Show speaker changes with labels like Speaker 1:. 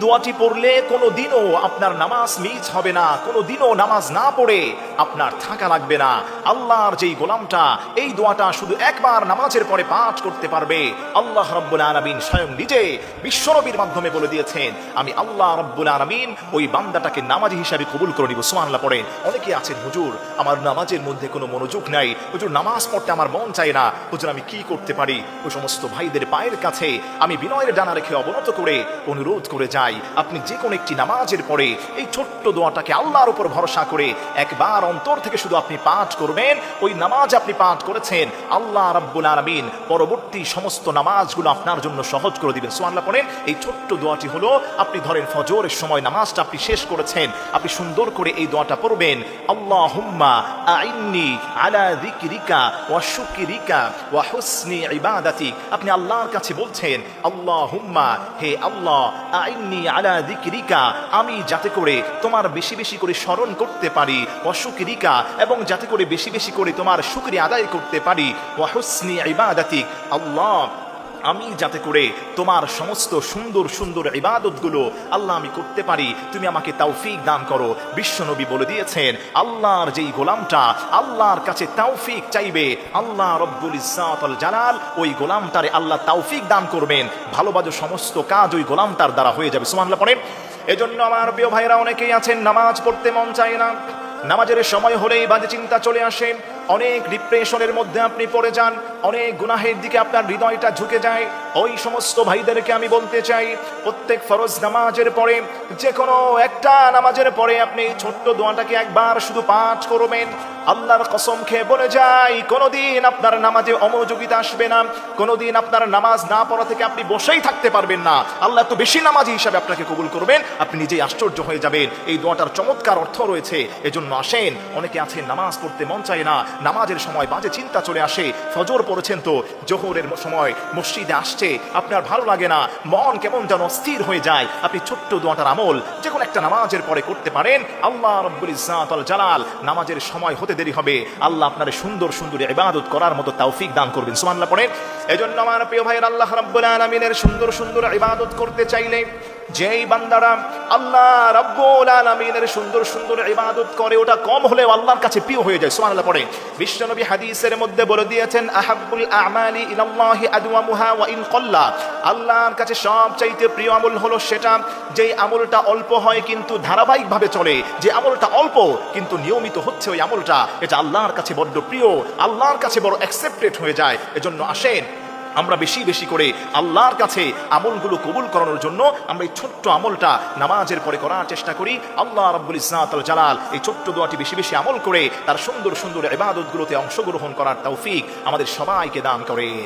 Speaker 1: দোয়াটি পড়লে কোনোদিনও আপনার নামাজ মিস হবে না, কোনোদিনও নামাজ না পড়ে আপনার থাকা লাগবে না। আল্লাহর যেই গোলামটা এই দোয়াটা শুধু একবার নামাজের পরে পাঠ করতে পারবে, আল্লাহ রাব্বুল আলামিন স্বয়ং নিজে বিশ্বনবীর মাধ্যমে বলে দিয়েছেন, আমি আল্লাহ রাব্বুল আলামিন ওই বান্দাটাকে নামাজি হিসাবে কবুল করে নিব। সুবহানাল্লাহ পড়েন। অনেকে আছেন, হুজুর আমার নামাজের মধ্যে কোনো মনোযোগ নাই, হুজুর নামাজ পড়তে আমার মন চায় না, হুজুর আমি কি করতে পারি? ওই সমস্ত ভাইদের পায়ের কাছে আমি বিনয়ের ডানা রেখে অবনত করে অনুরোধ করে যাই, আপনি যে কোনো একটি নামাজের পরে এই ছোট্ট দোয়াটাকে আল্লাহর উপর ভরসা করে একবার অন্তর থেকে শুধু আপনি পাঠ করবেন। ওই নামাজ আপনি পাঠ করেছেন, আল্লাহ রাব্বুল আলামিন পরবর্তী সমস্ত নামাজগুলো আপনার জন্য সহজ করে দিবেন। সুবহানাল্লাহ পড়েন। এই ছোট্ট দোয়াটি হলো, আপনি ধরেন ফজরের সময় নামাজটা আপনি শেষ করেছেন, আপনি সুন্দর করে এই দোয়াটা পড়বেন, আল্লাহুম্মা আইন্নি আলা যিকরিকা ওয়া শুকরিকা ওয়া হুসনি ইবাদাতিক। আপনি আল্লাহর কাছে বলছেন, আল্লাহুম্মা, হে আল্লাহ, আইন্নি আলা যিকরিকা, আমি যাতে করে তোমার বেশি বেশি করে স্মরণ করতে পারি, ওয়া শুকরিকা, এবং যাতে করে বেশি বেশি করে তোমার শুকরিয়া আদায় করতে পারি, ওয়া হুসনি ইবাদাতিক, আল্লাহ আমি যাতে করে তোমার সমস্ত সুন্দর সুন্দর ইবাদতগুলো আল্লাহ আমি করতে পারি, তুমি আমাকে তৌফিক দান করো। বিশ্বনবী বলে দিয়েছেন, আল্লাহর যেই গোলামটা আল্লাহর কাছে তৌফিক চাইবে, আল্লাহ রব্বুল ইজ্জত ওয়াল জালাল ওই গোলামটারে আল্লাহ তৌফিক দান করবেন, ভালো ভালো সমস্ত কাজ ওই গোলামটার দ্বারা হয়ে যাবে। সুবহানাল্লাহ পড়েন। এজন্য আমার প্রিয় ভাইরা, অনেকেই আছেন নামাজ পড়তে মন চায় না, নামাজের সময় হলেই বাজে চিন্তা চলে আসে, অনেক ডিপ্রেশনের মধ্যে আপনি পড়ে যান, অনেক গুনাহের দিকে আপনার হৃদয়টা ঝুঁকে যায়। ওই সমস্ত ভাইদেরকে আমি বলতে চাই, প্রত্যেক ফরজ নামাজের পরে, যে কোনো একটা নামাজের পরে আপনি এই ছোট্ট দোয়াটাকে একবার শুধু পাঠ করবেন। আল্লাহর কসম খেয়ে বলে যাই, কোনোদিন আপনার নামাজে অমনোযোগিতা আসবে না, কোনোদিন আপনার নামাজ না পড়া থেকে আপনি বসেই থাকতে পারবেন না। আল্লাহ এত বেশি নামাজি হিসাবে আপনাকে কবুল করবেন, আপনি নিজেই আশ্চর্য হয়ে যাবেন। এই দোয়াটার চমৎকার অর্থ রয়েছে। এজন্য আসেন, অনেকে আছেন নামাজ পড়তে মন চায় না, নামাজের সময় বাজে চিন্তা চলে আসে, ফজর পড়েছেন তো জোহরের সময় মসজিদে আসছে আপনার ভালো লাগে না, মন কেমন যেন অস্থির হয়ে যায়, আপনি ছোট্ট দোয়াটার আমল যে কোনো একটা নামাজের পরে করতে পারেন। আল্লাহ রাব্বুল ইজ্জত ওয়াল জালাল নামাজের সময় হতে দেরি হবে, আল্লাহ আপনার সুন্দর সুন্দর ইবাদত করার মতো তৌফিক দান করবেন। সুবহানাল্লাহ পড়েন। এজন্য আমার প্রিয় ভাইরা, আল্লাহ রাব্বুল আলামিনের সুন্দর সুন্দর ইবাদত করতে চাইলে যেই বান্দারা আল্লাহ রাব্বুল আলামিনের সুন্দর সুন্দর ইবাদত করে, ওটা কম হলেও আল্লাহর কাছে প্রিয় হয়ে যায়। সুবহানাল্লাহ পড়ে। বিশ্বনবী হাদিসের মধ্যে বলে দিয়েছেন, আহাব্বুল আমালি ইলাল্লাহি আদওয়ামুহা ওয়া ইন ক্বাল্লা, আল্লাহর কাছে সবচাইতে প্রিয় আমল হলো সেটা যেই আমলটা অল্প হয় কিন্তু ধারাবাহিকভাবে চলে, যে আমলটা অল্প কিন্তু নিয়মিত হচ্ছে ওই আমলটা, এটা আল্লাহর কাছে বড্ড প্রিয়, আল্লাহর কাছে বড় অ্যাকসেপ্টেড হয়ে যায়। এজন্য আসেন আমরা বেশি বেশি করে আল্লাহর কাছে আমলগুলো কবুল করানোর জন্য আমরা এই ছোট্ট আমলটা নামাজের পরে করার চেষ্টা করি। আল্লাহ রাব্বুল ইজ্জত ওয়াল জালাল এই ছোট্ট দোয়াটি বেশি বেশি আমল করে তার সুন্দর সুন্দর ইবাদতগুলোতে অংশগ্রহণ করার তৌফিক আমাদের সবাইকে দান করেন।